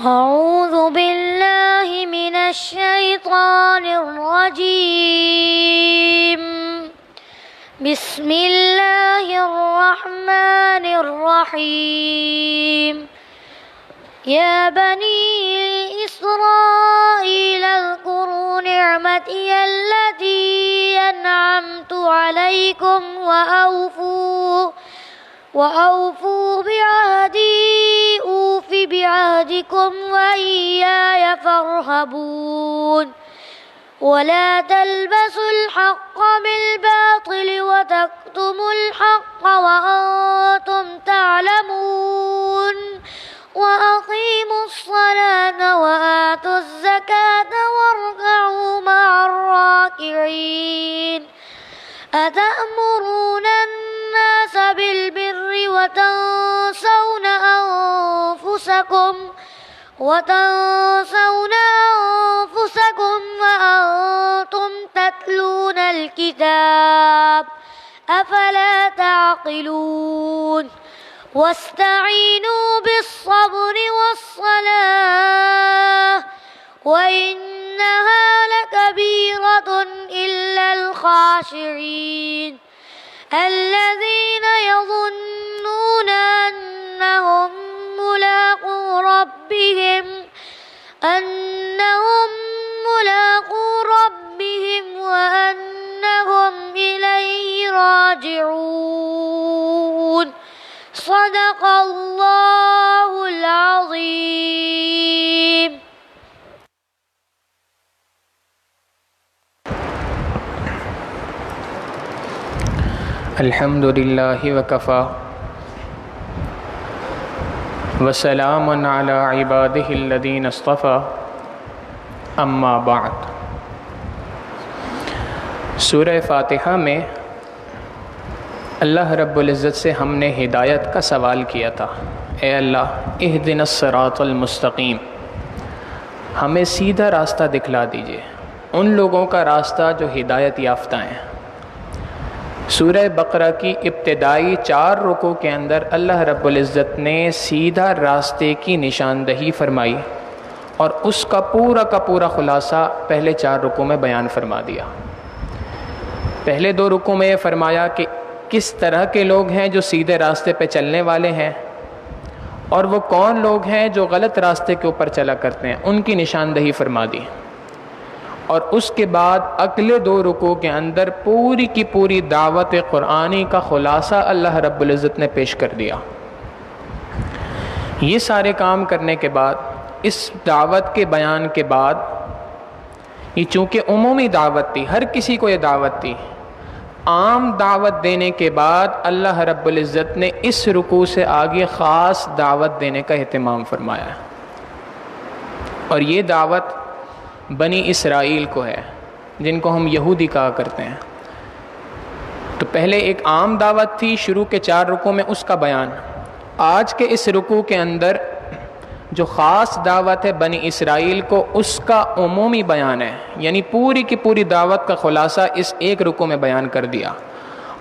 أعوذ بالله من الشيطان الرجيم. بسم الله الرحمن الرحيم. يا بني إسرائيل اذكروا نعمتي التي أنعمت عليكم وأوفوا بعهدي أوف بعهدكم وإياي فارهبون. ولا تلبسوا الحق بالباطل وتكتموا الحق وأنتم تعلمون. وأقيموا الصلاة وآتوا الزكاة واركعوا مع الراكعين. أتأمرون الناس بالبر وتنسون أنفسكم وأنتم تتلون الكتاب أفلا تعقلون. واستعينوا بالصبر والصلاة وإنها لكبيرة إلا الخاشعين الذين يظنون أنهم ملاقو ربهم وأنهم إليه راجعون. صدق الله العظيم. الحمد للہ وکفا وسلام علی عبادہ الذین اصطفیٰ اما بعد. سورہ فاتحہ میں اللہ رب العزت سے ہم نے ہدایت کا سوال کیا تھا. اے اللہ اہدنا الصراط المستقیم، ہمیں سیدھا راستہ دکھلا دیجئے، ان لوگوں کا راستہ جو ہدایت یافتہ ہیں. سورہ بقرہ کی ابتدائی 4 رکوع کے اندر اللہ رب العزت نے سیدھا راستے کی نشاندہی فرمائی اور اس کا پورا خلاصہ پہلے 4 رکوع میں بیان فرما دیا. پہلے 2 رکوع میں یہ فرمایا کہ کس طرح کے لوگ ہیں جو سیدھے راستے پہ چلنے والے ہیں اور وہ کون لوگ ہیں جو غلط راستے کے اوپر چلا کرتے ہیں، ان کی نشاندہی فرما دی. اور اس کے بعد اگلے 2 رکوع کے اندر پوری کی پوری دعوت قرآنی کا خلاصہ اللہ رب العزت نے پیش کر دیا. یہ سارے کام کرنے کے بعد، اس دعوت کے بیان کے بعد، یہ چونکہ عمومی دعوت تھی، ہر کسی کو یہ دعوت تھی، عام دعوت دینے کے بعد اللہ رب العزت نے اس رکوع سے آگے خاص دعوت دینے کا اہتمام فرمایا ہے. اور یہ دعوت بنی اسرائیل کو ہے، جن کو ہم یہودی کہا کرتے ہیں. تو پہلے ایک عام دعوت تھی شروع کے 4 رکوع میں، اس کا بیان. آج کے اس رکوع کے اندر جو خاص دعوت ہے بنی اسرائیل کو، اس کا عمومی بیان ہے، یعنی پوری کی پوری دعوت کا خلاصہ اس ایک رکوع میں بیان کر دیا.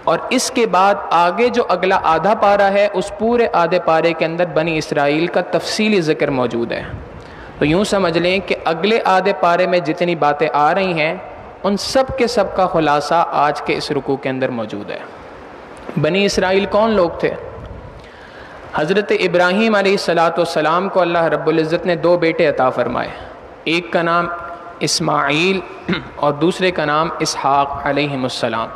اور اس کے بعد آگے جو اگلا آدھا پارہ ہے، اس پورے آدھے پارے کے اندر بنی اسرائیل کا تفصیلی ذکر موجود ہے. تو یوں سمجھ لیں کہ اگلے آدھے پارے میں جتنی باتیں آ رہی ہیں، ان سب کے سب کا خلاصہ آج کے اس رکوع کے اندر موجود ہے. بنی اسرائیل کون لوگ تھے؟ حضرت ابراہیم علیہ السلام کو اللہ رب العزت نے 2 بیٹے عطا فرمائے. ایک کا نام اسماعیل اور دوسرے کا نام اسحاق علیہ السلام.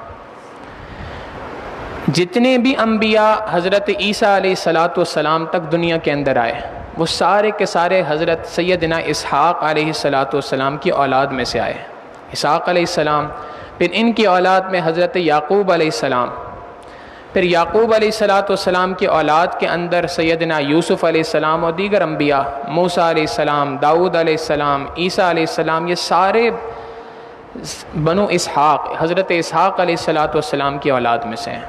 جتنے بھی انبیاء حضرت عیسیٰ علیہ السلام تک دنیا کے اندر آئے، وہ سارے کے سارے حضرت سیدنا اسحاق علیہ السلام کی اولاد میں سے آئے. اسحاق علیہ السلام، پھر ان کی اولاد میں حضرت یعقوب علیہ السلام، پھر یعقوب علیہ السلام کی اولاد کے اندر سیدنا یوسف علیہ السلام اور دیگر انبیاء، موسیٰ علیہ السلام، داؤد علیہ السلام، عیسیٰ علیہ السلام، یہ سارے بنو اسحاق، حضرت اسحاق علیہ السلام کی اولاد میں سے ہیں.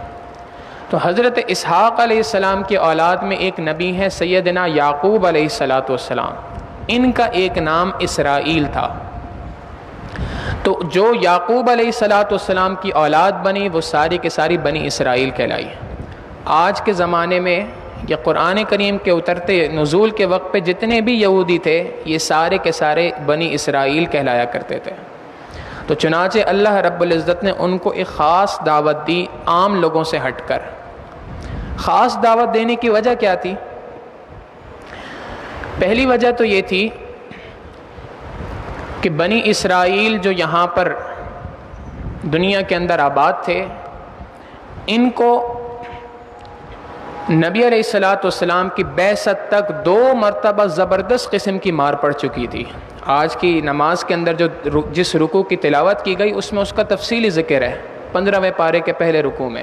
تو حضرت اسحاق علیہ السلام کی اولاد میں ایک نبی ہے سیدنا یعقوب علیہ السلام. ان کا ایک نام اسرائیل تھا. تو جو یعقوب علیہ السلام کی اولاد بنی، وہ ساری کے ساری بنی اسرائیل کہلائی. آج کے زمانے میں یہ قرآن کریم کے اترتے نزول کے وقت پہ جتنے بھی یہودی تھے یہ سارے کے سارے بنی اسرائیل کہلایا کرتے تھے. تو چنانچہ اللہ رب العزت نے ان کو ایک خاص دعوت دی عام لوگوں سے ہٹ کر. خاص دعوت دینے کی وجہ کیا تھی؟ پہلی وجہ تو یہ تھی کہ بنی اسرائیل جو یہاں پر دنیا کے اندر آباد تھے، ان کو نبی علیہ الصلاۃ والسلام کی بعثت تک 2 مرتبہ زبردست قسم کی مار پڑ چکی تھی. آج کی نماز کے اندر جس رکوع کی تلاوت کی گئی اس میں اس کا تفصیلی ذکر ہے 15ویں پارے کے پہلے رکوع میں،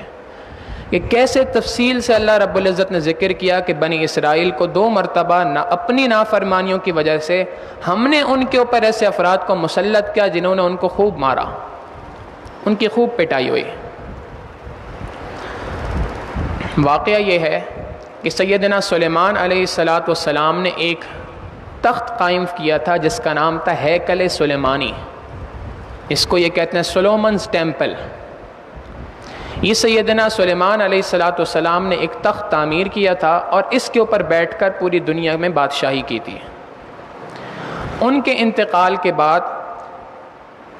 کہ کیسے تفصیل سے اللہ رب العزت نے ذکر کیا کہ بنی اسرائیل کو 2 مرتبہ اپنی نافرمانیوں کی وجہ سے ہم نے ان کے اوپر ایسے افراد کو مسلط کیا جنہوں نے ان کو خوب مارا، ان کی خوب پٹائی ہوئی. واقعہ یہ ہے کہ سیدنا سلیمان علیہ الصلاۃ والسلام نے ایک تخت قائم کیا تھا جس کا نام تھا ہیکل سلیمانی. اس کو یہ کہتے ہیں سولومنز ٹیمپل. یہ سیدنا سلیمان علیہ الصلاۃ والسلام نے ایک تخت تعمیر کیا تھا اور اس کے اوپر بیٹھ کر پوری دنیا میں بادشاہی کی تھی. ان کے انتقال کے بعد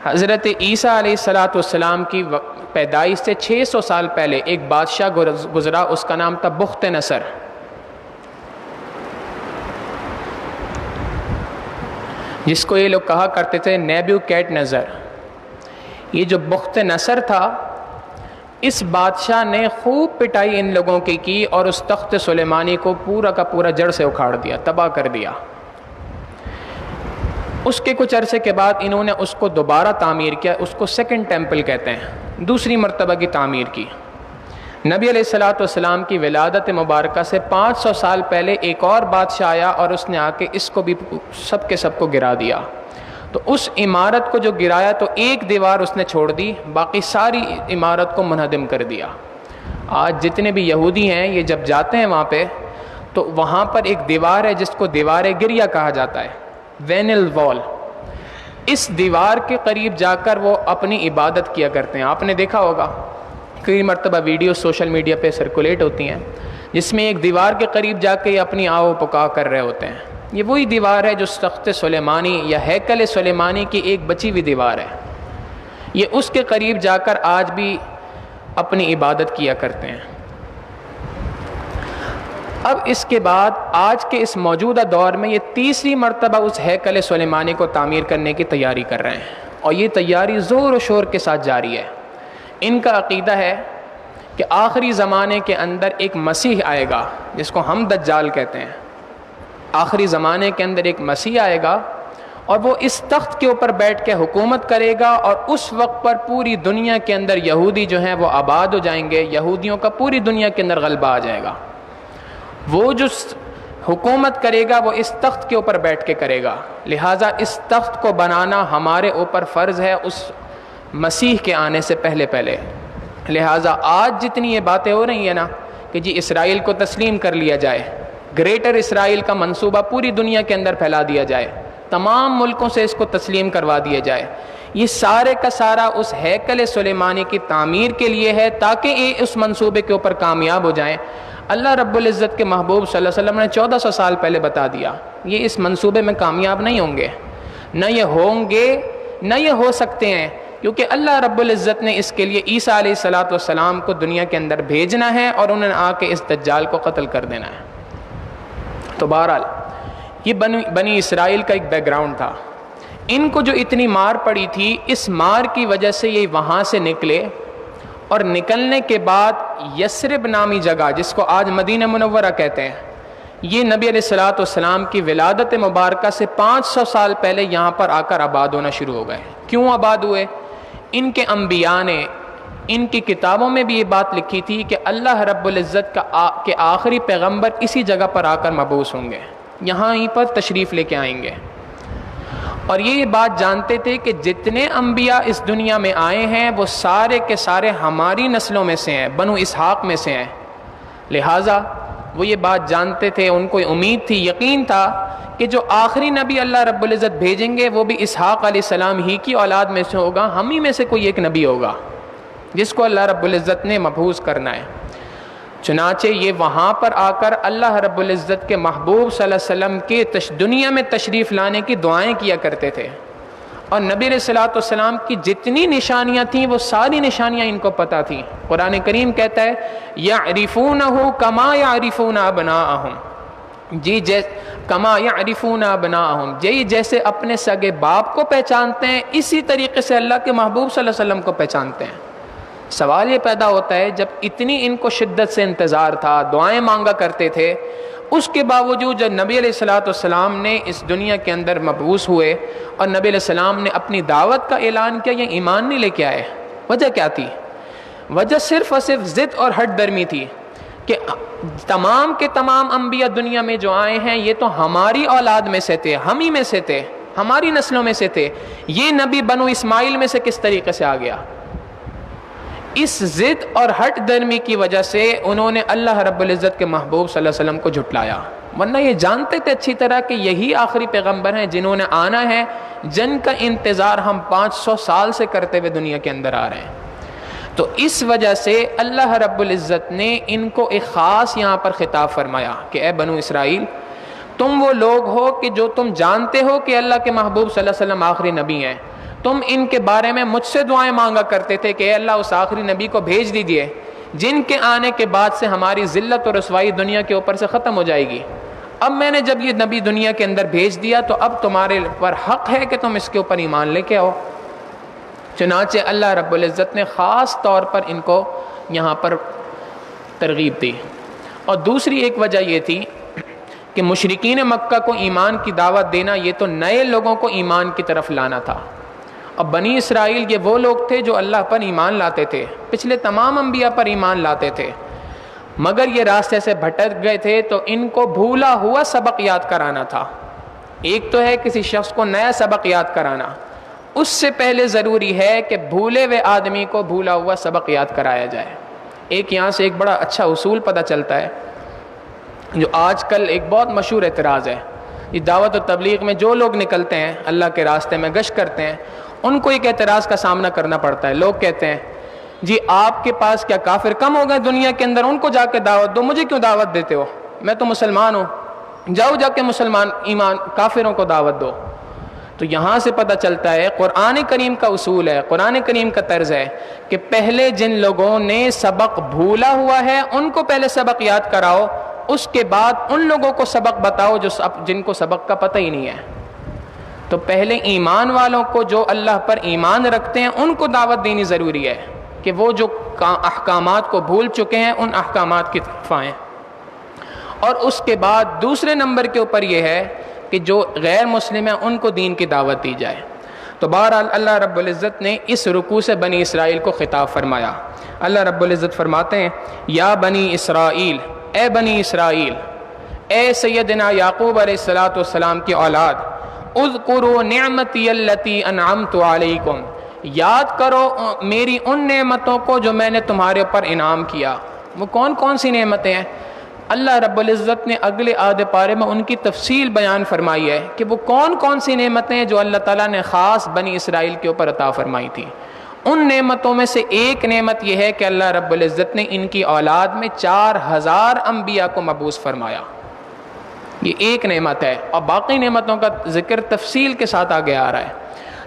حضرت عیسیٰ علیہ الصلاۃ والسلام کی پیدائش سے 600 سال پہلے ایک بادشاہ گزرا، اس کا نام تھا بخت نصر. جس کو یہ لوگ کہا کرتے تھے نیبوکیڈ نظر. یہ جو بخت نصر تھا، اس بادشاہ نے خوب پٹائی ان لوگوں کی اور اس تخت سلیمانی کو پورا کا پورا جڑ سے اکھاڑ دیا، تباہ کر دیا. اس کے کچھ عرصے کے بعد انہوں نے اس کو دوبارہ تعمیر کیا، اس کو سیکنڈ ٹیمپل کہتے ہیں، دوسری مرتبہ کی تعمیر کی. نبی علیہ الصلاۃ والسلام کی ولادت مبارکہ سے 500 سال پہلے ایک اور بادشاہ آیا اور اس نے آ کے اس کو بھی سب کے سب کو گرا دیا. تو اس عمارت کو جو گرایا تو ایک دیوار اس نے چھوڑ دی، باقی ساری عمارت کو منہدم کر دیا. آج جتنے بھی یہودی ہیں یہ جب جاتے ہیں وہاں پہ تو وہاں پر ایک دیوار ہے جس کو دیوار گریا کہا جاتا ہے، وینل وال. اس دیوار کے قریب جا کر وہ اپنی عبادت کیا کرتے ہیں. آپ نے دیکھا ہوگا کئی مرتبہ ویڈیو سوشل میڈیا پہ سرکولیٹ ہوتی ہیں جس میں ایک دیوار کے قریب جا کے اپنی آو پکا کر رہے ہوتے ہیں. یہ وہی دیوار ہے جو تخت سلیمانی یا ہیکل سلیمانی کی ایک بچی ہوئی دیوار ہے. یہ اس کے قریب جا کر آج بھی اپنی عبادت کیا کرتے ہیں. اب اس کے بعد آج کے اس موجودہ دور میں یہ تیسری مرتبہ اس ہیکل سلیمانی کو تعمیر کرنے کی تیاری کر رہے ہیں اور یہ تیاری زور و شور کے ساتھ جاری ہے. ان کا عقیدہ ہے کہ آخری زمانے کے اندر ایک مسیح آئے گا جس کو ہم دجال کہتے ہیں. آخری زمانے کے اندر ایک مسیح آئے گا اور وہ اس تخت کے اوپر بیٹھ کے حکومت کرے گا اور اس وقت پر پوری دنیا کے اندر یہودی جو ہیں وہ آباد ہو جائیں گے. یہودیوں کا پوری دنیا کے اندر غلبہ آ جائے گا. وہ جو حکومت کرے گا وہ اس تخت کے اوپر بیٹھ کے کرے گا. لہٰذا اس تخت کو بنانا ہمارے اوپر فرض ہے اس مسیح کے آنے سے پہلے. لہٰذا آج جتنی یہ باتیں ہو رہی ہیں نا کہ جی اسرائیل کو تسلیم کر لیا جائے، گریٹر اسرائیل کا منصوبہ پوری دنیا کے اندر پھیلا دیا جائے، تمام ملکوں سے اس کو تسلیم کروا دیا جائے، یہ سارے کا سارا اس ہیکل سلیمانی کی تعمیر کے لیے ہے تاکہ یہ اس منصوبے کے اوپر کامیاب ہو جائیں. اللہ رب العزت کے محبوب صلی اللہ علیہ وسلم نے 1400 سال پہلے بتا دیا یہ اس منصوبے میں کامیاب نہیں ہوں گے، نہ یہ ہوں گے نہ یہ ہو سکتے ہیں، کیونکہ اللہ رب العزت نے اس کے لیے عیسیٰ علیہ الصلاۃ والسلام کو دنیا کے اندر بھیجنا ہے اور انہوں نے آ کے اس دجال کو قتل کر دینا ہے. تو بہرحال یہ بنی اسرائیل کا ایک بیک گراؤنڈ تھا. ان کو جو اتنی مار پڑی تھی، اس مار کی وجہ سے یہ وہاں سے نکلے اور نکلنے کے بعد یثرب نامی جگہ جس کو آج مدینہ منورہ کہتے ہیں، یہ نبی علیہ الصلاۃ والسلام کی ولادت مبارکہ سے 500 سال پہلے یہاں پر آ کر آباد ہونا شروع ہو گئے. کیوں آباد ہوئے؟ ان کے انبیاء نے ان کی کتابوں میں بھی یہ بات لکھی تھی کہ اللہ رب العزت کے آخری پیغمبر اسی جگہ پر آ کر مبعوث ہوں گے، یہاں ہی پر تشریف لے کے آئیں گے. اور یہ بات جانتے تھے کہ جتنے انبیاء اس دنیا میں آئے ہیں وہ سارے کے سارے ہماری نسلوں میں سے ہیں، بنو اسحاق میں سے ہیں. لہٰذا وہ یہ بات جانتے تھے، ان کو امید تھی، یقین تھا کہ جو آخری نبی اللہ رب العزت بھیجیں گے وہ بھی اسحاق علیہ السلام ہی کی اولاد میں سے ہوگا، ہم ہی میں سے کوئی ایک نبی ہوگا جس کو اللہ رب العزت نے مبعوث کرنا ہے. چنانچہ یہ وہاں پر آ کر اللہ رب العزت کے محبوب صلی اللہ علیہ وسلم کے دنیا میں تشریف لانے کی دعائیں کیا کرتے تھے، اور نبی علیہ الصلوۃ والسلام کی جتنی نشانیاں تھیں وہ ساری نشانیاں ان کو پتہ تھیں۔ قرآن کریم کہتا ہے یعرفونہ کما یعرفون ابناءہم، کما یعرفون ابناءہم، یہی جیسے اپنے سگے باپ کو پہچانتے ہیں اسی طریقے سے اللہ کے محبوب صلی اللہ علیہ وسلم کو پہچانتے ہیں۔ سوال یہ پیدا ہوتا ہے جب اتنی ان کو شدت سے انتظار تھا، دعائیں مانگا کرتے تھے، اس کے باوجود جب نبی علیہ الصلوۃ والسلام نے اس دنیا کے اندر مبعوث ہوئے اور نبی علیہ السلام نے اپنی دعوت کا اعلان کیا، یہ ایمان نہیں لے کے آئے۔ وجہ کیا تھی؟ وجہ صرف اور صرف ضد اور ہٹ درمی تھی کہ تمام کے تمام انبیاء دنیا میں جو آئے ہیں یہ تو ہماری اولاد میں سے تھے، ہم ہی میں سے تھے، ہماری نسلوں میں سے تھے، یہ نبی بنو اسماعیل میں سے کس طریقے سے آ گیا؟ اس ضد اور ہٹ درمی کی وجہ سے انہوں نے اللہ رب العزت کے محبوب صلی اللہ علیہ وسلم کو جھٹلایا، ورنہ یہ جانتے تھے اچھی طرح کہ یہی آخری پیغمبر ہیں جنہوں نے آنا ہے، جن کا انتظار ہم 500 سال سے کرتے ہوئے دنیا کے اندر آ رہے ہیں۔ تو اس وجہ سے اللہ رب العزت نے ان کو ایک خاص یہاں پر خطاب فرمایا کہ اے بنو اسرائیل، تم وہ لوگ ہو کہ جو تم جانتے ہو کہ اللہ کے محبوب صلی اللہ علیہ وسلم آخری نبی ہیں، تم ان کے بارے میں مجھ سے دعائیں مانگا کرتے تھے کہ اے اللہ اس آخری نبی کو بھیج دیجئے جن کے آنے کے بعد سے ہماری ذلت اور رسوائی دنیا کے اوپر سے ختم ہو جائے گی۔ اب میں نے جب یہ نبی دنیا کے اندر بھیج دیا تو اب تمہارے پر حق ہے کہ تم اس کے اوپر ایمان لے کے آؤ۔ چنانچہ اللہ رب العزت نے خاص طور پر ان کو یہاں پر ترغیب دی۔ اور دوسری ایک وجہ یہ تھی کہ مشرکین مکہ کو ایمان کی دعوت دینا یہ تو نئے لوگوں کو ایمان کی طرف لانا تھا، اور بنی اسرائیل یہ وہ لوگ تھے جو اللہ پر ایمان لاتے تھے، پچھلے تمام انبیاء پر ایمان لاتے تھے، مگر یہ راستے سے بھٹک گئے تھے تو ان کو بھولا ہوا سبق یاد کرانا تھا۔ ایک تو ہے کسی شخص کو نیا سبق یاد کرانا، اس سے پہلے ضروری ہے کہ بھولے ہوئے آدمی کو بھولا ہوا سبق یاد کرایا جائے۔ ایک یہاں سے ایک بڑا اچھا اصول پتہ چلتا ہے جو آج کل ایک بہت مشہور اعتراض ہے، یہ دعوت و تبلیغ میں جو لوگ نکلتے ہیں اللہ کے راستے میں گشت کرتے ہیں ان کو ایک اعتراض کا سامنا کرنا پڑتا ہے۔ لوگ کہتے ہیں جی آپ کے پاس کیا کافر کم ہو گئے دنیا کے اندر، ان کو جا کے دعوت دو، مجھے کیوں دعوت دیتے ہو، میں تو مسلمان ہوں، جاؤ جا کے مسلمان ایمان کافروں کو دعوت دو۔ تو یہاں سے پتہ چلتا ہے قرآن کریم کا اصول ہے، قرآن کریم کا طرز ہے کہ پہلے جن لوگوں نے سبق بھولا ہوا ہے ان کو پہلے سبق یاد کراؤ، اس کے بعد ان لوگوں کو سبق بتاؤ جن کو سبق کا پتہ ہی نہیں ہے۔ تو پہلے ایمان والوں کو جو اللہ پر ایمان رکھتے ہیں ان کو دعوت دینی ضروری ہے کہ وہ جو احکامات کو بھول چکے ہیں ان احکامات کی طرف آئیں۔ اور اس کے بعد دوسرے نمبر کے اوپر یہ ہے کہ جو غیر مسلم ہیں ان کو دین کی دعوت دی جائے۔ تو بہرحال اللہ رب العزت نے اس رکوع سے بنی اسرائیل کو خطاب فرمایا۔ اللہ رب العزت فرماتے ہیں یا بنی اسرائیل، اے بنی اسرائیل، اے سیدنا یعقوب علیہ السلام کی اولاد، اذکروا نعمتی التی انعمت علیکم، یاد کرو میری ان نعمتوں کو جو میں نے تمہارے اوپر انعام کیا۔ وہ کون کون سی نعمتیں ہیں؟ اللہ رب العزت نے اگلے آدھے پارے میں ان کی تفصیل بیان فرمائی ہے کہ وہ کون کون سی نعمتیں ہیں جو اللہ تعالیٰ نے خاص بنی اسرائیل کے اوپر عطا فرمائی تھی۔ ان نعمتوں میں سے ایک نعمت یہ ہے کہ اللہ رب العزت نے ان کی اولاد میں 4000 انبیاء کو مبعوث فرمایا۔ یہ ایک نعمت ہے، اور باقی نعمتوں کا ذکر تفصیل کے ساتھ آگے آ رہا ہے۔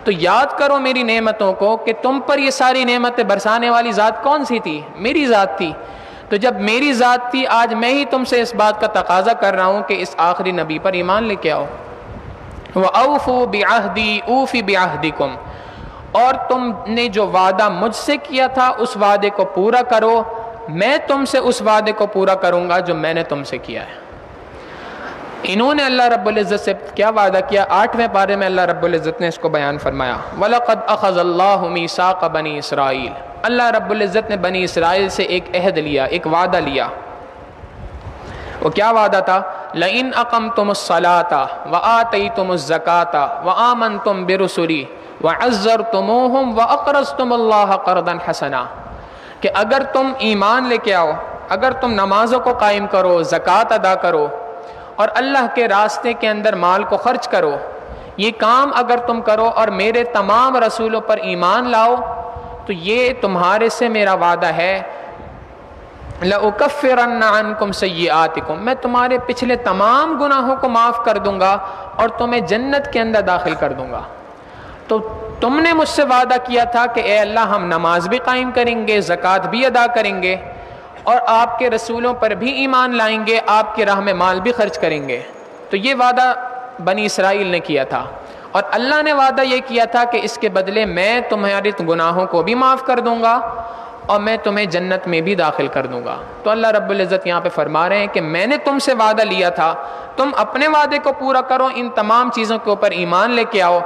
تو یاد کرو میری نعمتوں کو کہ تم پر یہ ساری نعمتیں برسانے والی ذات کون سی تھی؟ میری ذات تھی۔ تو جب میری ذات تھی، آج میں ہی تم سے اس بات کا تقاضا کر رہا ہوں کہ اس آخری نبی پر ایمان لے کے آؤ۔ وَأَوْفُوا بِعَهْدِي أُوفِ بِعَهْدِكُمْ، اور تم نے جو وعدہ مجھ سے کیا تھا اس وعدے کو پورا کرو، میں تم سے اس وعدے کو پورا کروں گا جو میں نے تم سے کیا ہے۔ انہوں نے اللہ رب العزت سے کیا وعدہ کیا؟ 8ویں پارے میں اللہ رب العزت نے اس کو بیان فرمایا، وَلَقَدْ أَخَذَ اللَّهُ مِيثَاقَ بَنِي إِسْرَائِيلَ، اللہ رب العزت نے بنی اسرائیل سے ایک عہد لیا، ایک وعدہ لیا۔ وہ کیا وعدہ تھا؟ لَإِنْ أَقَمْتُمُ الصَّلَاةَ وَآتَيْتُمُ الزَّكَاةَ وَآمَنْتُمْ بِرُسُلِي وَعَزَّرْتُمُوهُمْ وَأَقْرَضْتُمُ اللَّهَ قَرْضًا حَسَنًا، کہ اگر تم ایمان لے کے آؤ، اگر تم نمازوں کو قائم کرو، زکوٰۃ ادا کرو، اور اللہ کے راستے کے اندر مال کو خرچ کرو، یہ کام اگر تم کرو اور میرے تمام رسولوں پر ایمان لاؤ، تو یہ تمہارے سے میرا وعدہ ہے لَأُكَفِّرَنَّ عَنْكُمْ سَيِّئَاتِكُمْ، میں تمہارے پچھلے تمام گناہوں کو معاف کر دوں گا اور تمہیں جنت کے اندر داخل کر دوں گا۔ تو تم نے مجھ سے وعدہ کیا تھا کہ اے اللہ ہم نماز بھی قائم کریں گے، زکوٰۃ بھی ادا کریں گے، اور آپ کے رسولوں پر بھی ایمان لائیں گے، آپ کی راہ میں مال بھی خرچ کریں گے۔ تو یہ وعدہ بنی اسرائیل نے کیا تھا، اور اللہ نے وعدہ یہ کیا تھا کہ اس کے بدلے میں تمہارے گناہوں کو بھی معاف کر دوں گا اور میں تمہیں جنت میں بھی داخل کر دوں گا۔ تو اللہ رب العزت یہاں پہ فرما رہے ہیں کہ میں نے تم سے وعدہ لیا تھا، تم اپنے وعدے کو پورا کرو، ان تمام چیزوں کے اوپر ایمان لے کے آؤ،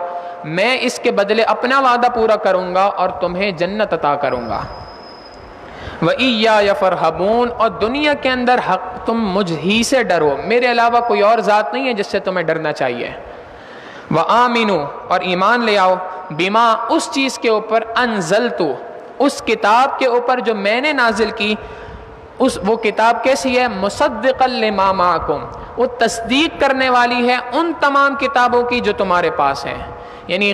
میں اس کے بدلے اپنا وعدہ پورا کروں گا اور تمہیں جنت عطا کروں گا۔ وَإِيَّايَ فَارْهَبُونَ، اور دنیا کے اندر حق تم مجھ ہی سے ڈرو، میرے علاوہ کوئی اور ذات نہیں ہے جس سے تمہیں ڈرنا چاہیے۔ وَآمِنُوا، اور ایمان لے آؤ، بِمَا، اس چیز کے اوپر، انزلتُ، اس کتاب کے اوپر جو میں نے نازل کی، وہ کتاب کیسی ہے؟ مصدقا لما معکم، وہ تصدیق کرنے والی ہے ان تمام کتابوں کی جو تمہارے پاس ہیں۔ یعنی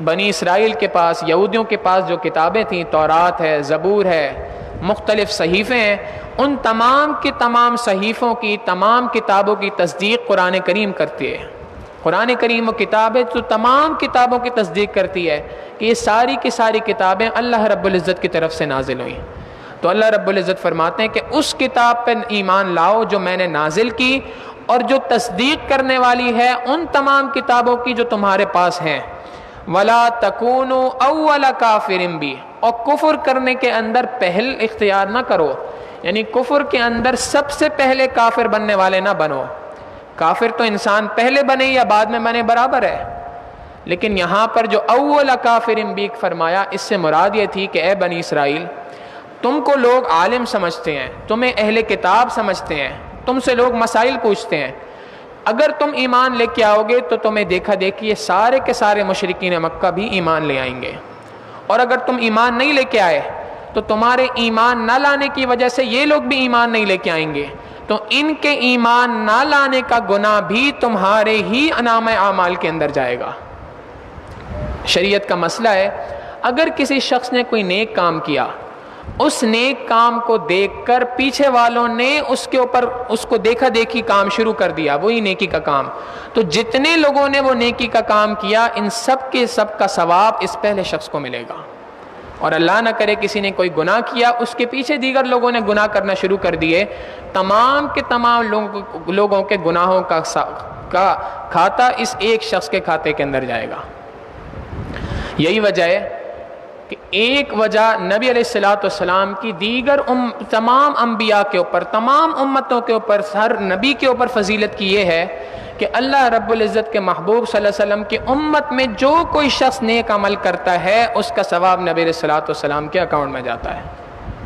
بنی اسرائیل کے پاس، یہودیوں کے پاس جو کتابیں تھیں، تورات ہے، زبور ہے، مختلف صحیفے ہیں، ان تمام کی تمام صحیفوں کی، تمام کتابوں کی تصدیق قرآن کریم کرتی ہے۔ قرآن کریم وہ کتاب ہے جو تمام کتابوں کی تصدیق کرتی ہے کہ یہ ساری کی ساری کتابیں اللہ رب العزت کی طرف سے نازل ہوئیں۔ تو اللہ رب العزت فرماتے ہیں کہ اس کتاب پر ایمان لاؤ جو میں نے نازل کی اور جو تصدیق کرنے والی ہے ان تمام کتابوں کی جو تمہارے پاس ہیں۔ وَلَا تَكُونُوا أَوَّلَ كَافِرٍ بِهِ، اور کفر کرنے کے اندر پہل اختیار نہ کرو، یعنی کفر کے اندر سب سے پہلے کافر بننے والے نہ بنو۔ کافر تو انسان پہلے بنے یا بعد میں بنے برابر ہے، لیکن یہاں پر جو اول کافر بی فرمایا، اس سے مراد یہ تھی کہ اے بنی اسرائیل، تم کو لوگ عالم سمجھتے ہیں، تمہیں اہل کتاب سمجھتے ہیں، تم سے لوگ مسائل پوچھتے ہیں، اگر تم ایمان لے کے آؤ گے تو تمہیں دیکھا دیکھی یہ سارے کے سارے مشرکین مکہ بھی ایمان لے آئیں گے، اور اگر تم ایمان نہیں لے کے آئے تو تمہارے ایمان نہ لانے کی وجہ سے یہ لوگ بھی ایمان نہیں لے کے آئیں گے، تو ان کے ایمان نہ لانے کا گناہ بھی تمہارے ہی نامہ اعمال کے اندر جائے گا۔ شریعت کا مسئلہ ہے، اگر کسی شخص نے کوئی نیک کام کیا، اس نیک کام کو دیکھ کر پیچھے والوں نے اس کے اوپر اس کو دیکھا دیکھی کام شروع کر دیا، وہی نیکی کا کام، تو جتنے لوگوں نے وہ نیکی کا کام کیا ان سب کے سب کا ثواب اس پہلے شخص کو ملے گا، اور اللہ نہ کرے کسی نے کوئی گناہ کیا، اس کے پیچھے دیگر لوگوں نے گناہ کرنا شروع کر دیے، تمام کے تمام لوگوں کے گناہوں کا کھاتا اس ایک شخص کے کھاتے کے اندر جائے گا۔ یہی وجہ ہے کہ ایک وجہ نبی علیہ الصلوۃ والسلام کی دیگر تمام انبیاء کے اوپر، تمام امتوں کے اوپر، ہر نبی کے اوپر فضیلت کی یہ ہے کہ اللہ رب العزت کے محبوب صلی اللہ علیہ وسلم کی امت میں جو کوئی شخص نیک عمل کرتا ہے اس کا ثواب نبی علیہ الصلوۃ والسلام کے اکاؤنٹ میں جاتا ہے۔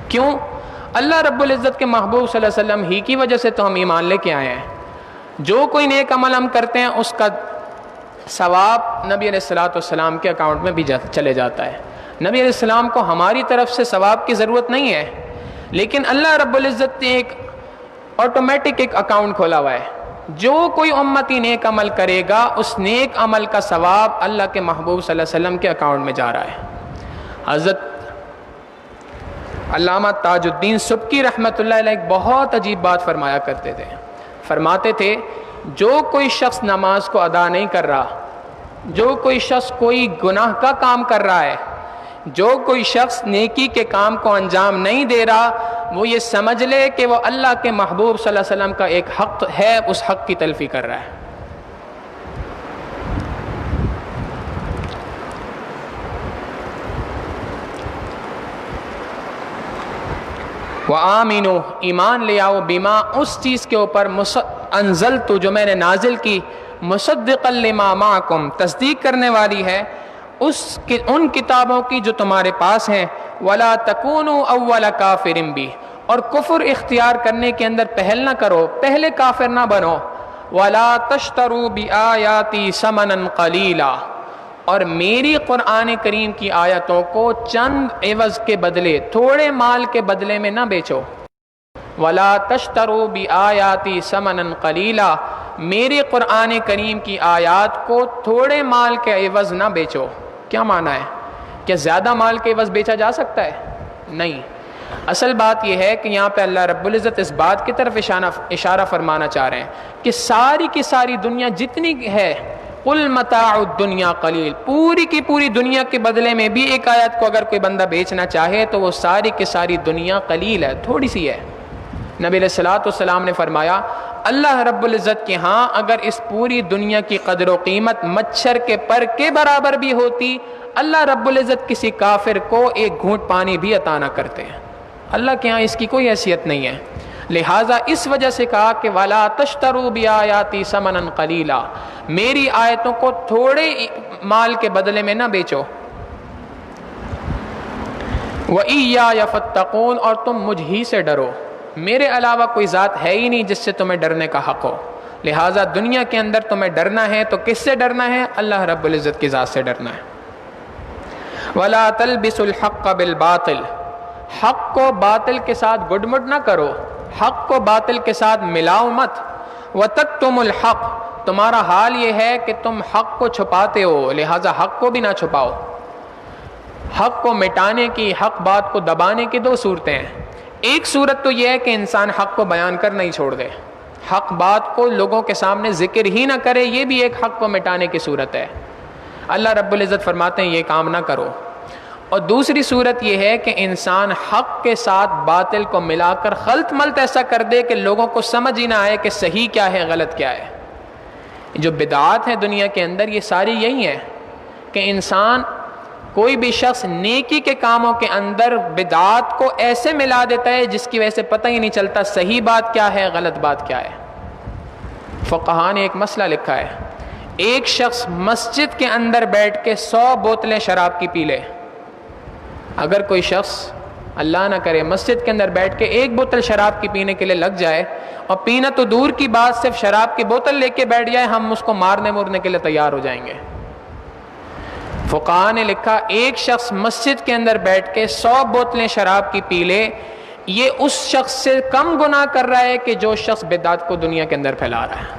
کیوں؟ اللہ رب العزت کے محبوب صلی اللہ علیہ وسلم ہی کی وجہ سے تو ہم ایمان لے کے آئے ہیں۔ جو کوئی نیک عمل ہم کرتے ہیں اس کا ثواب نبی علیہ الصلوۃ والسلام کے اکاؤنٹ میں بھی چلے جاتا ہے۔ نبی علیہ السلام کو ہماری طرف سے ثواب کی ضرورت نہیں ہے، لیکن اللہ رب العزت نے ایک آٹومیٹک ایک اکاؤنٹ کھولا ہوا ہے، جو کوئی امتی نیک عمل کرے گا اس نیک عمل کا ثواب اللہ کے محبوب صلی اللہ علیہ وسلم کے اکاؤنٹ میں جا رہا ہے۔ حضرت علامہ تاج الدین سبکی رحمۃ اللہ علیہ ایک بہت عجیب بات فرمایا کرتے تھے، فرماتے تھے جو کوئی شخص نماز کو ادا نہیں کر رہا، جو کوئی شخص کوئی گناہ کا کام کر رہا ہے، جو کوئی شخص نیکی کے کام کو انجام نہیں دے رہا، وہ یہ سمجھ لے کہ وہ اللہ کے محبوب صلی اللہ علیہ وسلم کا ایک حق ہے، اس حق کی تلفی کر رہا ہے۔ وَآمِنُوا، ایمان لے آؤ، بِمَا، اس چیز کے اوپر، انزلت، جو میں نے نازل کی، مصدقا لما معکم، تصدیق کرنے والی ہے ان کتابوں کی جو تمہارے پاس ہیں، وَلَا تَكُونُوا أَوَّلَ كَافِرٍ بِهِ، اور کفر اختیار کرنے کے اندر پہل نہ کرو، پہلے کافر نہ بنو، وَلَا تَشْتَرُوا بِآيَاتِي ثَمَنًا قَلِيلًا، اور میری قرآن کریم کی آیتوں کو چند عوض کے بدلے، تھوڑے مال کے بدلے میں نہ بیچو۔ وَلَا تَشْتَرُوا بِآيَاتِي ثَمَنًا قَلِيلًا، میری قرآن کریم کی آیات کو تھوڑے مال کے عوض نہ بیچو۔ کیا معنی ہے؟ کیا زیادہ مال کے عوض بیچا جا سکتا ہے؟ نہیں۔ اصل بات یہ ہے کہ یہاں پہ اللہ رب العزت اس بات کی طرف اشارہ فرمانا چاہ رہے ہیں کہ ساری کی ساری دنیا جتنی ہے، قل متاع الدنیا قلیل، پوری کی پوری دنیا کے بدلے میں بھی ایک آیت کو اگر کوئی بندہ بیچنا چاہے تو وہ ساری کی ساری دنیا قلیل ہے، تھوڑی سی ہے۔ نبی علیہ الصلوۃ والسلام نے فرمایا اللہ رب العزت کے ہاں اگر اس پوری دنیا کی قدر و قیمت مچھر کے پر کے برابر بھی ہوتی، اللہ رب العزت کسی کافر کو ایک گھونٹ پانی بھی عطا نہ کرتے ہیں۔ اللہ کے ہاں اس کی کوئی حیثیت نہیں ہے، لہٰذا اس وجہ سے کہا کہ وَلَا تَشْتَرُوا بِآيَاتِي ثَمَنًا قَلِيلًا، میری آیتوں کو تھوڑے مال کے بدلے میں نہ بیچو۔ وَإِيَّايَ فَاتَّقُونَ، اور تم مجھ ہی سے ڈرو، میرے علاوہ کوئی ذات ہے ہی نہیں جس سے تمہیں ڈرنے کا حق ہو، لہٰذا دنیا کے اندر تمہیں ڈرنا ہے تو کس سے ڈرنا ہے؟ اللہ رب العزت کی ذات سے ڈرنا ہے۔ وَلَا تَلْبِسُوا الْحَقَّ بِالْبَاطِلِ، حق کو باطل کے ساتھ گڈمڈ نہ کرو، حق کو باطل کے ساتھ ملاؤ مت۔ وَتَكْتُمُوا الْحَقَّ، تمہارا حال یہ ہے کہ تم حق کو چھپاتے ہو، لہٰذا حق کو بھی نہ چھپاؤ۔ حق کو مٹانے کی، حق بات کو دبانے کی دو صورتیں ہیں۔ ایک صورت تو یہ ہے کہ انسان حق کو بیان کرنا ہی چھوڑ دے، حق بات کو لوگوں کے سامنے ذکر ہی نہ کرے، یہ بھی ایک حق کو مٹانے کی صورت ہے۔ اللہ رب العزت فرماتے ہیں یہ کام نہ کرو۔ اور دوسری صورت یہ ہے کہ انسان حق کے ساتھ باطل کو ملا کر خلط ملط ایسا کر دے کہ لوگوں کو سمجھ ہی نہ آئے کہ صحیح کیا ہے غلط کیا ہے۔ جو بدعات ہیں دنیا کے اندر یہ ساری یہی ہیں کہ انسان کوئی بھی شخص نیکی کے کاموں کے اندر بدعات کو ایسے ملا دیتا ہے جس کی وجہ سے پتہ ہی نہیں چلتا صحیح بات کیا ہے غلط بات کیا ہے۔ فقہاء نے ایک مسئلہ لکھا ہے، ایک شخص مسجد کے اندر بیٹھ کے 100 بوتلیں شراب کی پی لے، اگر کوئی شخص اللہ نہ کرے مسجد کے اندر بیٹھ کے ایک بوتل شراب کی پینے کے لیے لگ جائے، اور پینا تو دور کی بات صرف شراب کی بوتل لے کے بیٹھ جائے، ہم اس کو مارنے مورنے کے لیے تیار ہو جائیں گے۔ فقہاء نے لکھا ایک شخص مسجد کے اندر بیٹھ کے 100 بوتلیں شراب کی پی لے، یہ اس شخص سے کم گناہ کر رہا ہے کہ جو شخص بدعت کو دنیا کے اندر پھیلا رہا ہے۔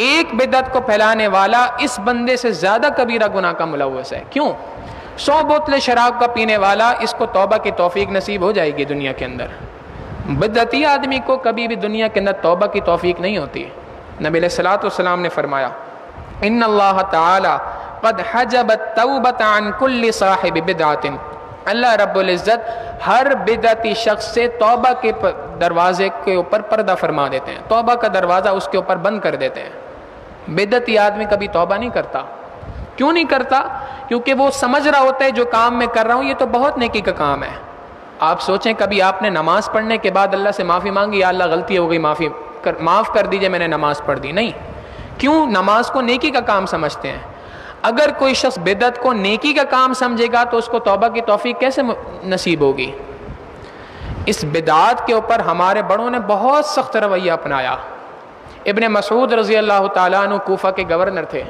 ایک بدعت کو پھیلانے والا اس بندے سے زیادہ کبیرہ گناہ کا ملوث ہے۔ کیوں؟ 100 بوتلیں شراب کا پینے والا، اس کو توبہ کی توفیق نصیب ہو جائے گی دنیا کے اندر، بدعتی آدمی کو کبھی بھی دنیا کے اندر توبہ کی توفیق نہیں ہوتی۔ نبی علیہ الصلوۃ والسلام نے فرمایا ان اللہ تعالی قد حجب التوبۃ عن کل صاحب بدعۃ، اللہ رب العزت ہر بدعتی شخص سے توبہ کے دروازے کے اوپر پردہ فرما دیتے ہیں، توبہ کا دروازہ اس کے اوپر بند کر دیتے ہیں۔ بدعتی آدمی کبھی توبہ نہیں کرتا۔ کیوں نہیں کرتا؟ کیونکہ وہ سمجھ رہا ہوتا ہے جو کام میں کر رہا ہوں یہ تو بہت نیکی کا کام ہے۔ آپ سوچیں کبھی آپ نے نماز پڑھنے کے بعد اللہ سے معافی مانگی، یا اللہ غلطی ہو گئی معاف کر دیجئے میں نے نماز پڑھ دی؟ نہیں۔ کیوں؟ نماز کو نیکی کا کام سمجھتے ہیں۔ اگر کوئی شخص بدعت کو نیکی کا کام سمجھے گا تو اس کو توبہ کی توفیق کیسے نصیب ہوگی؟ اس بدعات کے اوپر ہمارے بڑوں نے بہت سخت رویہ اپنایا۔ ابن مسعود رضی اللہ تعالیٰ عنہ کوفہ کے گورنر تھے،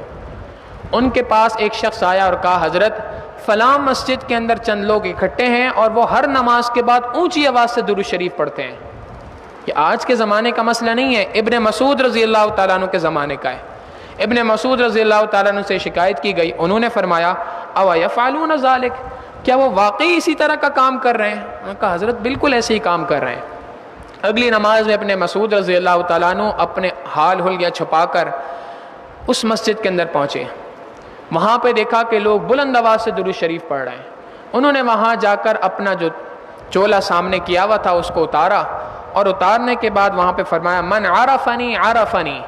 ان کے پاس ایک شخص آیا اور کہا حضرت فلاں مسجد کے اندر چند لوگ اکٹھے ہیں اور وہ ہر نماز کے بعد اونچی آواز سے درود شریف پڑھتے ہیں۔ یہ آج کے زمانے کا مسئلہ نہیں ہے، ابن مسعود رضی اللہ تعالیٰ عنہ کے زمانے کا ہے۔ ابن مسعود رضی اللہ تعالیٰ عنہ سے شکایت کی گئی، انہوں نے فرمایا او یفعلون ذلک، کیا وہ واقعی اسی طرح کا کام کر رہے ہیں؟ انہوں نے کہا حضرت بالکل ایسے ہی کام کر رہے ہیں۔ اگلی نماز میں ابن مسعود رضی اللہ تعالیٰ عنہ اپنے حال حلیہ چھپا کر اس مسجد کے اندر پہنچے، وہاں پہ دیکھا کہ لوگ بلند آواز سے درود شریف پڑھ رہے ہیں۔ انہوں نے وہاں جا کر اپنا جو چولا سامنے کیا ہوا تھا اس کو اتارا، اور اتارنے کے بعد وہاں پہ فرمایا من عرفنی عرفنی،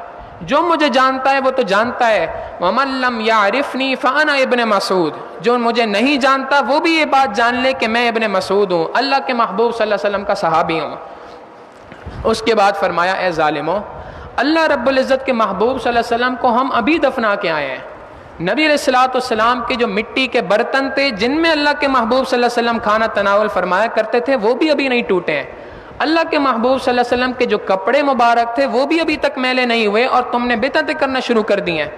جو مجھے جانتا ہے وہ تو جانتا ہے، ومن لم یعرفنی فانا ابن مسعود، جو مجھے نہیں جانتا وہ بھی یہ بات جان لے کہ میں ابن مسعود ہوں، اللہ کے محبوب صلی اللہ علیہ وسلم کا صحابی ہوں۔ اس کے بعد فرمایا اے ظالموں، اللہ رب العزت کے محبوب صلی اللہ علیہ وسلم کو ہم ابھی دفنا کے آئے ہیں۔ نبی علیہ الصلوۃ والسلام کے جو مٹی کے برتن تھے جن میں اللہ کے محبوب صلی اللہ علیہ وسلم کھانا تناول فرمایا کرتے تھے وہ بھی ابھی نہیں ٹوٹے ہیں۔ اللہ کے محبوب صلی اللہ علیہ وسلم کے جو کپڑے مبارک تھے وہ بھی ابھی تک میلے نہیں ہوئے، اور تم نے بدعتیں کرنا شروع کر دی ہیں۔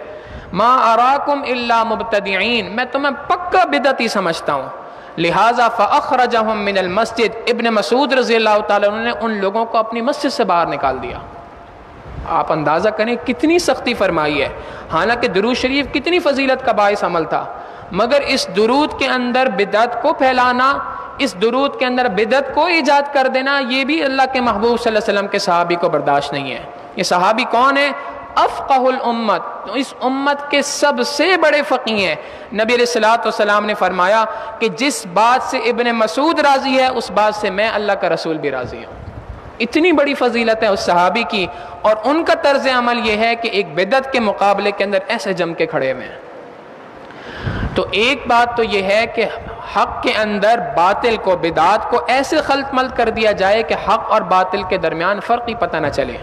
ما اراکم الا مبتدعین، میں تمہیں پکا بدعتی سمجھتا ہوں، لہٰذا فاخرجہم من المسجد، ابن مسعود رضی اللہ تعالیٰ عنہ نے ان لوگوں کو اپنی مسجد سے باہر نکال دیا۔ آپ اندازہ کریں کتنی سختی فرمائی ہے، حالانکہ درود شریف کتنی فضیلت کا باعث عمل تھا، مگر اس درود کے اندر بدعت کو پھیلانا اس درود کے اندر بدعت کو ایجاد کر دینا، یہ بھی اللہ کے محبوب صلی اللہ علیہ وسلم کے صحابی کو برداشت نہیں ہے۔ یہ صحابی کون ہے؟ افقہ الامت، اس امت کے سب سے بڑے فقیہ ہیں۔ نبی علیہ الصلوۃ والسلام نے فرمایا کہ جس بات سے ابن مسعود راضی ہے اس بات سے میں اللہ کا رسول بھی راضی ہوں۔ اتنی بڑی فضیلت ہے اس صحابی کی، اور ان کا طرز عمل یہ ہے کہ ایک بدعت کے مقابلے کے اندر ایسے جم کے کھڑے ہوئے ہیں۔ تو ایک بات تو یہ ہے کہ حق کے اندر باطل کو، بدعات کو ایسے خلط ملط کر دیا جائے کہ حق اور باطل کے درمیان فرق ہی پتہ نہ چلے،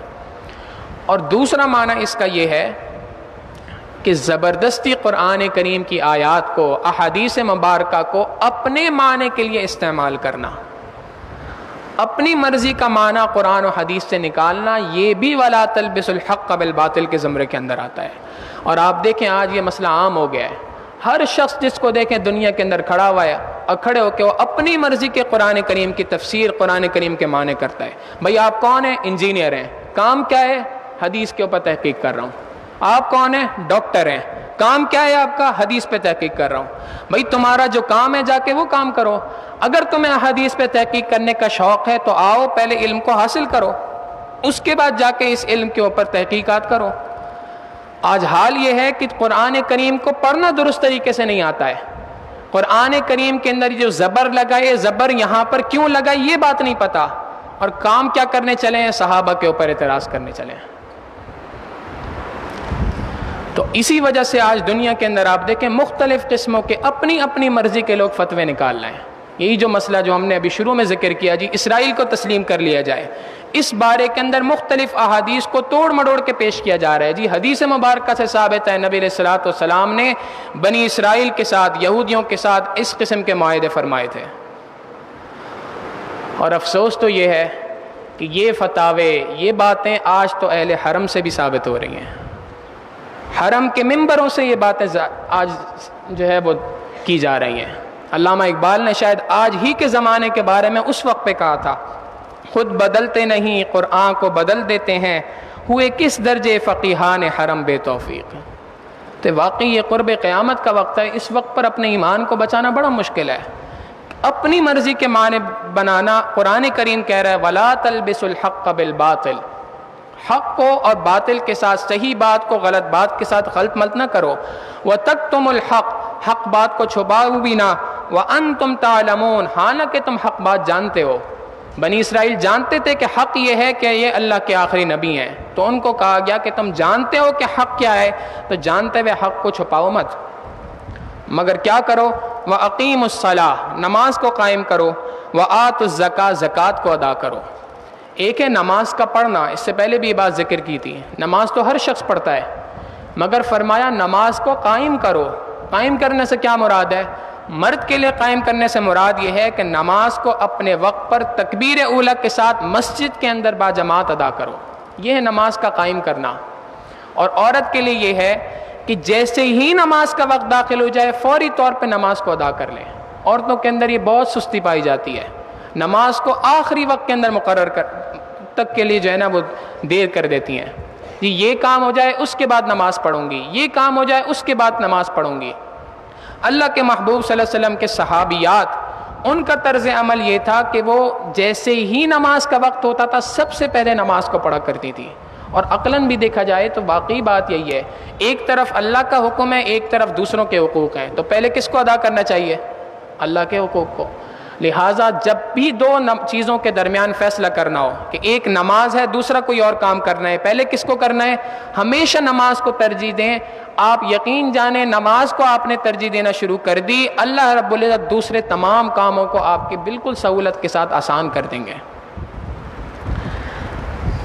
اور دوسرا معنی اس کا یہ ہے کہ زبردستی قرآن کریم کی آیات کو، احادیث مبارکہ کو اپنے معنی کے لیے استعمال کرنا، اپنی مرضی کا معنی قرآن و حدیث سے نکالنا، یہ بھی وَلَا تَلْبِسُ الْحَقَّ بِالْبَاطِلِ کے زمرے کے اندر آتا ہے۔ اور آپ دیکھیں آج یہ مسئلہ عام ہو گیا ہے، ہر شخص جس کو دیکھیں دنیا کے اندر کھڑا ہوا ہے اور کھڑے ہو کے وہ اپنی مرضی کے قرآن کریم کی تفسیر، قرآن کریم کے معنی کرتا ہے۔ بھئی آپ کون ہیں؟ انجینئر ہیں، کام کیا ہے؟ حدیث کے اوپر تحقیق کر رہا ہوں۔ آپ کون ہیں؟ ڈاکٹر ہیں، کام کیا ہے آپ کا؟ حدیث پہ تحقیق کر رہا ہوں۔ بھئی تمہارا جو کام ہے جا کے وہ کام کرو، اگر تمہیں حدیث پہ تحقیق کرنے کا شوق ہے تو آؤ پہلے علم کو حاصل کرو، اس کے بعد جا کے اس علم کے اوپر تحقیقات کرو۔ آج حال یہ ہے کہ قرآن کریم کو پڑھنا درست طریقے سے نہیں آتا ہے، قرآن کریم کے اندر جو زبر لگا ہے، زبر یہاں پر کیوں لگا یہ بات نہیں پتا، اور کام کیا کرنے چلے ہیں؟ صحابہ کے اوپر اعتراض کرنے چلے ہیں۔ تو اسی وجہ سے آج دنیا کے اندر آپ دیکھیں مختلف قسموں کے اپنی اپنی مرضی کے لوگ فتوے نکال رہے ہیں۔ یہی جو مسئلہ جو ہم نے ابھی شروع میں ذکر کیا جی، اسرائیل کو تسلیم کر لیا جائے، اس بارے کے اندر مختلف احادیث کو توڑ مڑوڑ کے پیش کیا جا رہا ہے جی۔ حدیث مبارکہ سے ثابت ہے نبی علیہ الصلوۃ والسلام نے بنی اسرائیل کے ساتھ، یہودیوں کے ساتھ اس قسم کے معاہدے فرمائے تھے، اور افسوس تو یہ ہے کہ یہ فتاوے، یہ باتیں آج تو اہل حرم سے بھی ثابت ہو رہی ہیں، حرم کے ممبروں سے یہ باتیں آج جو ہے وہ کی جا رہی ہیں۔ علامہ اقبال نے شاید آج ہی کے زمانے کے بارے میں اس وقت پہ کہا تھا، خود بدلتے نہیں قرآن کو بدل دیتے ہیں، ہوئے کس درجے فقیہان حرم بے توفیق۔ تو واقعی یہ قرب قیامت کا وقت ہے، اس وقت پر اپنے ایمان کو بچانا بڑا مشکل ہے، اپنی مرضی کے معنی بنانا۔ قرآن کریم کہہ رہا ہے وَلَا تَلْبِسُ الْحَقَّ بِالْبَاطِلِ، حق کو اور باطل کے ساتھ، صحیح بات کو غلط بات کے ساتھ خلط ملط نہ کرو۔ وَتَكْتُمُ الْحَقَّ، حق بات کو چھپاؤ بھی نہ۔ وَأَنْتُمْ تَعْلَمُونَ، حالانکہ تم حق بات جانتے ہو۔ بنی اسرائیل جانتے تھے کہ حق یہ ہے کہ یہ اللہ کے آخری نبی ہیں، تو ان کو کہا گیا کہ تم جانتے ہو کہ حق کیا ہے، تو جانتے ہوئے حق کو چھپاؤ مت، مگر کیا کرو؟ وَأَقِيمُوا الصَّلَاةَ، نماز کو قائم کرو۔ وَآتُوا الزَّكَاةَ، زکوٰۃ کو ادا کرو۔ ایک ہے نماز کا پڑھنا، اس سے پہلے بھی یہ بات ذکر کی تھی، نماز تو ہر شخص پڑھتا ہے، مگر فرمایا نماز کو قائم کرو۔ قائم کرنے سے کیا مراد ہے؟ مرد کے لیے قائم کرنے سے مراد یہ ہے کہ نماز کو اپنے وقت پر تکبیر اولیٰ کے ساتھ مسجد کے اندر باجماعت ادا کرو، یہ ہے نماز کا قائم کرنا۔ اور عورت کے لیے یہ ہے کہ جیسے ہی نماز کا وقت داخل ہو جائے فوری طور پہ نماز کو ادا کر لیں۔ عورتوں کے اندر یہ بہت سستی پائی جاتی ہے، نماز کو آخری وقت کے اندر مقرر تک کے لیے جو ہے نا وہ دیر کر دیتی ہیں، جی یہ کام ہو جائے اس کے بعد نماز پڑھوں گی، یہ کام ہو جائے اس کے بعد نماز پڑھوں گی۔ اللہ کے محبوب صلی اللہ علیہ وسلم کے صحابیات، ان کا طرز عمل یہ تھا کہ وہ جیسے ہی نماز کا وقت ہوتا تھا سب سے پہلے نماز کو پڑھا کرتی تھی۔ اور عقلاً بھی دیکھا جائے تو واقعی بات یہی ہے، ایک طرف اللہ کا حکم ہے، ایک طرف دوسروں کے حقوق ہیں، تو پہلے کس کو ادا کرنا چاہیے؟ اللہ کے حقوق کو۔ لہٰذا جب بھی دو چیزوں کے درمیان فیصلہ کرنا ہو کہ ایک نماز ہے دوسرا کوئی اور کام کرنا ہے، پہلے کس کو کرنا ہے؟ ہمیشہ نماز کو ترجیح دیں۔ آپ یقین جانیں نماز کو آپ نے ترجیح دینا شروع کر دی، اللہ رب العزت دوسرے تمام کاموں کو آپ کے بالکل سہولت کے ساتھ آسان کر دیں گے۔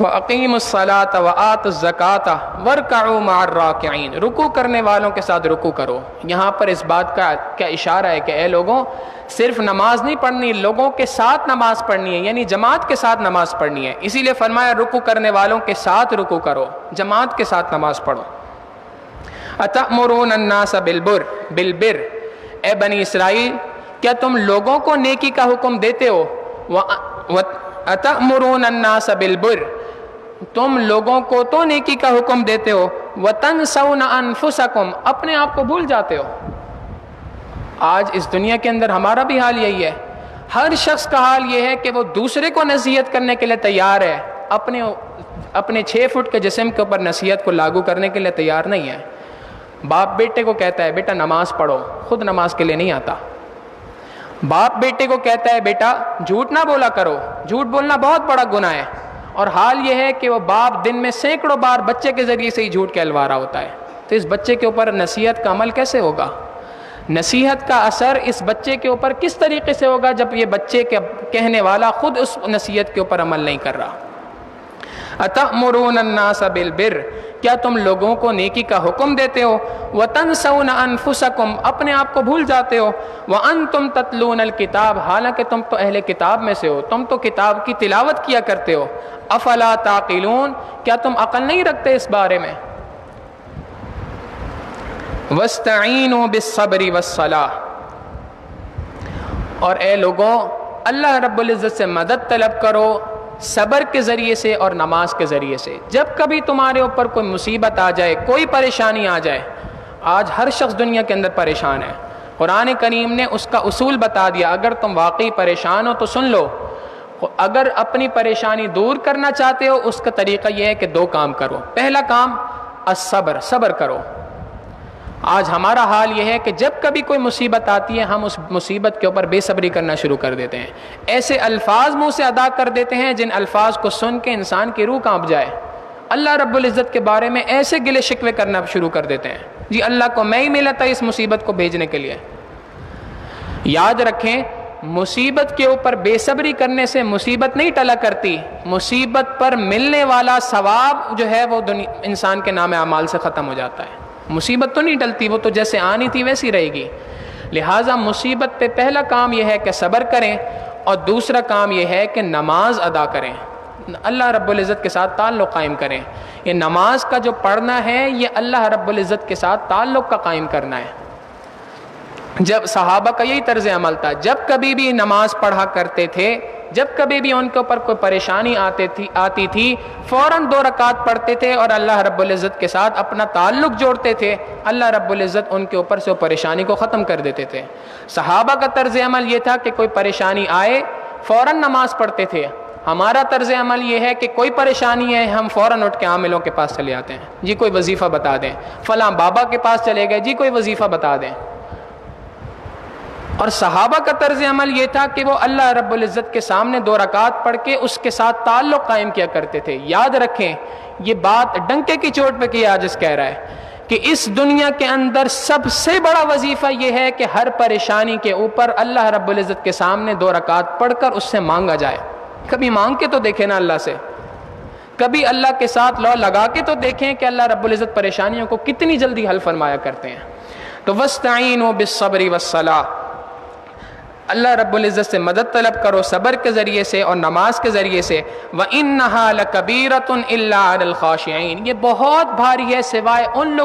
وَأَقِيمُوا الصَّلَاةَ وَآتُوا الزَّكَاةَ وَارْكَعُوا مَعَ الرَّاكِعِينَ، رکوع کرنے والوں کے ساتھ رکوع کرو۔ یہاں پر اس بات کا کیا اشارہ ہے کہ اے لوگوں، صرف نماز نہیں پڑھنی، لوگوں کے ساتھ نماز پڑھنی ہے، یعنی جماعت کے ساتھ نماز پڑھنی ہے۔ اسی لیے فرمایا رکوع کرنے والوں کے ساتھ رکوع کرو، جماعت کے ساتھ نماز پڑھو۔ أَتَأْمُرُونَ النَّاسَ بِالْبِرِّ، اے بنی اسرائیل کیا تم لوگوں کو نیکی کا حکم دیتے ہو؟ أَتَأْمُرُونَ النَّاسَ بِالْبِرِّ، تم لوگوں کو تو نیکی کا حکم دیتے ہو، وَتَنْسَوْنَ أَنفُسَكُمْ، اپنے آپ کو بھول جاتے ہو۔ آج اس دنیا کے اندر ہمارا بھی حال یہی ہے، ہر شخص کا حال یہ ہے کہ وہ دوسرے کو نصیحت کرنے کے لیے تیار ہے، اپنے 6 فٹ کے جسم کے اوپر نصیحت کو لاگو کرنے کے لیے تیار نہیں ہے۔ باپ بیٹے کو کہتا ہے بیٹا نماز پڑھو، خود نماز کے لیے نہیں آتا۔ باپ بیٹے کو کہتا ہے بیٹا جھوٹ نہ بولا کرو، جھوٹ بولنا بہت بڑا گناہ ہے، اور حال یہ ہے کہ وہ باپ دن میں سینکڑوں بار بچے کے ذریعے سے ہی جھوٹ کہلوا رہا ہوتا ہے۔ تو اس بچے کے اوپر نصیحت کا عمل کیسے ہوگا؟ نصیحت کا اثر اس بچے کے اوپر کس طریقے سے ہوگا جب یہ بچے کے کہنے والا خود اس نصیحت کے اوپر عمل نہیں کر رہا؟ اتأمرون الناس بالبر، کیا تم لوگوں کو نیکی کا حکم دیتے ہو؟ وتنسون انفسکم، اپنے آپ کو بھول جاتے ہو۔ وانتم تتلون الکتاب، حالانکہ تم تو اہل کتاب میں سے ہو، تم تو کتاب کی تلاوت کیا کرتے ہو۔ افلا تعقلون، کیا تم عقل نہیں رکھتے اس بارے میں؟ واستعینوا بالصبر والصلاۃ، اور اے لوگوں اللہ رب العزت سے مدد طلب کرو صبر کے ذریعے سے اور نماز کے ذریعے سے۔ جب کبھی تمہارے اوپر کوئی مصیبت آ جائے، کوئی پریشانی آ جائے، آج ہر شخص دنیا کے اندر پریشان ہے، قرآن کریم نے اس کا اصول بتا دیا، اگر تم واقعی پریشان ہو تو سن لو، اگر اپنی پریشانی دور کرنا چاہتے ہو اس کا طریقہ یہ ہے کہ 2 کام کرو۔ پہلا کام الصبر، صبر کرو۔ آج ہمارا حال یہ ہے کہ جب کبھی کوئی مصیبت آتی ہے ہم اس مصیبت کے اوپر بے صبری کرنا شروع کر دیتے ہیں، ایسے الفاظ منہ سے ادا کر دیتے ہیں جن الفاظ کو سن کے انسان کی روح کانپ جائے۔ اللہ رب العزت کے بارے میں ایسے گلے شکوے کرنا شروع کر دیتے ہیں، جی اللہ کو میں ہی ملا تھا اس مصیبت کو بھیجنے کے لیے۔ یاد رکھیں مصیبت کے اوپر بے صبری کرنے سے مصیبت نہیں ٹلا کرتی، مصیبت پر ملنے والا ثواب جو ہے وہ انسان کے نام اعمال سے ختم ہو جاتا ہے۔ مصیبت تو نہیں ٹلتی، وہ تو جیسے آنی تھی ویسی رہے گی۔ لہٰذا مصیبت پہ پہلا کام یہ ہے کہ صبر کریں، اور دوسرا کام یہ ہے کہ نماز ادا کریں، اللہ رب العزت کے ساتھ تعلق قائم کریں۔ یہ نماز کا جو پڑھنا ہے یہ اللہ رب العزت کے ساتھ تعلق کا قائم کرنا ہے۔ جب صحابہ کا یہی طرز عمل تھا، جب کبھی بھی نماز پڑھا کرتے تھے، جب کبھی بھی ان کے اوپر کوئی پریشانی آتی تھی فوراً 2 رکعت پڑھتے تھے اور اللہ رب العزت کے ساتھ اپنا تعلق جوڑتے تھے، اللہ رب العزت ان کے اوپر سے وہ پریشانی کو ختم کر دیتے تھے۔ صحابہ کا طرز عمل یہ تھا کہ کوئی پریشانی آئے فوراً نماز پڑھتے تھے، ہمارا طرز عمل یہ ہے کہ کوئی پریشانی ہے ہم فوراً اٹھ کے عاملوں کے پاس چلے آتے ہیں، جی کوئی وظیفہ بتا دیں، فلاں بابا کے پاس چلے گئے، جی کوئی وظیفہ بتا دیں۔ اور صحابہ کا طرز عمل یہ تھا کہ وہ اللہ رب العزت کے سامنے 2 رکعت پڑھ کے اس کے ساتھ تعلق قائم کیا کرتے تھے۔ یاد رکھیں یہ بات ڈنکے کی چوٹ پہ کیا عاجز کہہ رہا ہے کہ اس دنیا کے اندر سب سے بڑا وظیفہ یہ ہے کہ ہر پریشانی کے اوپر اللہ رب العزت کے سامنے 2 رکعت پڑھ کر اس سے مانگا جائے۔ کبھی مانگ کے تو دیکھیں نا اللہ سے، کبھی اللہ کے ساتھ لو لگا کے تو دیکھیں کہ اللہ رب العزت پریشانیوں کو کتنی جلدی حل فرمایا کرتے ہیں۔ تو وَاسْتَعِينُوا بِالصَّبْرِ وَالصَّلَاةِ، اللہ رب العزت سے مدد طلب کرو صبر کے ذریعے سے اور نماز کے ذریعے سے۔ وَإِنَّهَا لَكَبِيرَةٌ إِلَّا عَلَى الْخَاشِعِينَ، یہ بہت بھاری ہے سوائے ان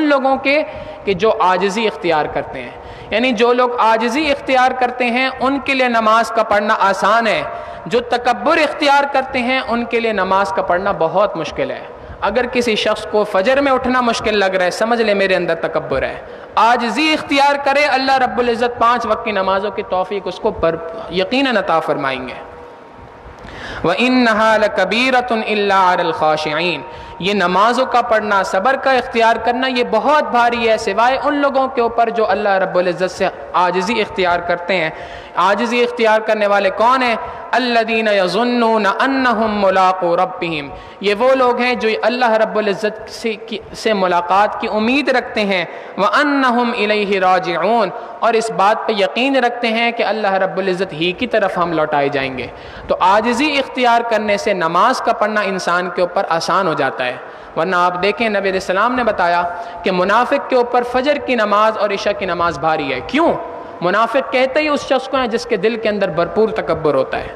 لوگوں کے کہ جو عاجزی اختیار کرتے ہیں، یعنی جو لوگ عاجزی اختیار کرتے ہیں ان کے لیے نماز کا پڑھنا آسان ہے، جو تکبر اختیار کرتے ہیں ان کے لیے نماز کا پڑھنا بہت مشکل ہے۔ اگر کسی شخص کو فجر میں اٹھنا مشکل لگ رہا ہے سمجھ لے میرے اندر تکبر ہے، عاجزی اختیار کرے اللہ رب العزت 5 وقت کی نمازوں کی توفیق اس کو یقیناً عطا فرمائیں گے۔ وَإِنَّهَا لَكَبِيرَةٌ إِلَّا عَلَى الْخَاشِعِينَ، یہ نمازوں کا پڑھنا صبر کا اختیار کرنا یہ بہت بھاری ہے سوائے ان لوگوں کے اوپر جو اللہ رب العزت سے عاجزی اختیار کرتے ہیں۔ عاجزی اختیار کرنے والے کون ہیں؟ الذین یظنون انہم ملاقو ربہم، یہ وہ لوگ ہیں جو اللہ رب العزت سے ملاقات کی امید رکھتے ہیں، وانہم الیہ راجعون، اور اس بات پہ یقین رکھتے ہیں کہ اللہ رب العزت ہی کی طرف ہم لوٹائے جائیں گے۔ تو عاجزی اختیار کرنے سے نماز کا پڑھنا انسان کے اوپر آسان ہو جاتا ہے، ورنہ آپ دیکھیں نبی علیہ السلام نے بتایا کہ منافق کے اوپر فجر کی نماز اور عشاء کی نماز بھاری ہے۔ کیوں؟ منافق کہتے ہی اس شخص کو ہیں جس کے دل کے اندر بھرپور تکبر ہوتا ہے۔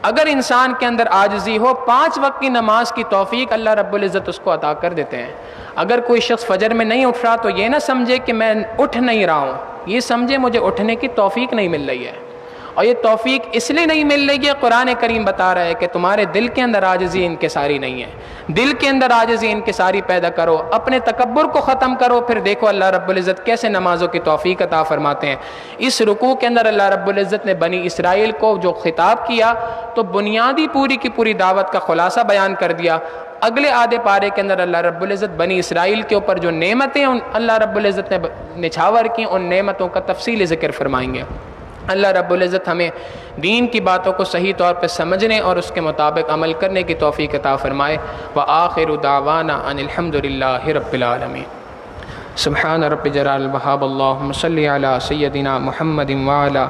اگر انسان کے اندر عاجزی ہو 5 وقت کی نماز کی توفیق اللہ رب العزت اس کو عطا کر دیتے ہیں۔ اگر کوئی شخص فجر میں نہیں اٹھ رہا تو یہ نہ سمجھے کہ میں اٹھ نہیں رہا ہوں، یہ سمجھے مجھے اٹھنے کی توفیق نہیں مل رہی ہے۔ اور یہ توفیق اس لیے نہیں مل رہی ہے، قرآن کریم بتا رہا ہے کہ تمہارے دل کے اندر عاجزی انکساری نہیں ہے، دل کے اندر عاجزی انکساری پیدا کرو، اپنے تکبر کو ختم کرو، پھر دیکھو اللہ رب العزت کیسے نمازوں کی توفیق عطا فرماتے ہیں۔ اس رکوع کے اندر اللہ رب العزت نے بنی اسرائیل کو جو خطاب کیا تو بنیادی پوری کی پوری دعوت کا خلاصہ بیان کر دیا۔ اگلے آدھے پارے کے اندر اللہ رب العزت بنی اسرائیل کے اوپر جو نعمتیں اللہ رب العزت نے نچھاور کی، ان نعمتوں کا تفصیلی ذکر فرمائیں گے۔ اللہ رب العزت ہمیں دین کی باتوں کو صحیح طور پہ سمجھنے اور اس کے مطابق عمل کرنے کی توفیق عطا فرمائے۔ وآخر دعوانا ان الحمد للہ رب العالمین۔ سبحان رب جلال الوہاب، اللہم صلی علی سیدنا محمد وعلی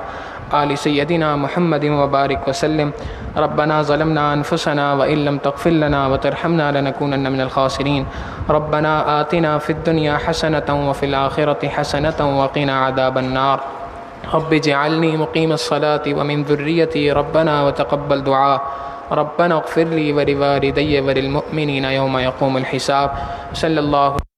آل سیدنا محمد وبارک وسلم۔ ربنا ظلمنا انفسنا وإن لم تغفر لنا وترحمنا لنكونن من الخاسرین۔ ربنا آتنا فی الدنیا حسنة وفی الآخرة حسنة وقنا عذاب النار۔ رب اجعلنی مقیم الصلاة ومن ذریتی ربنا وتقبل دعاء۔ ربنا اغفر لی ولوالدی وللمؤمنین یوم یقوم الحساب۔ صلی اللہ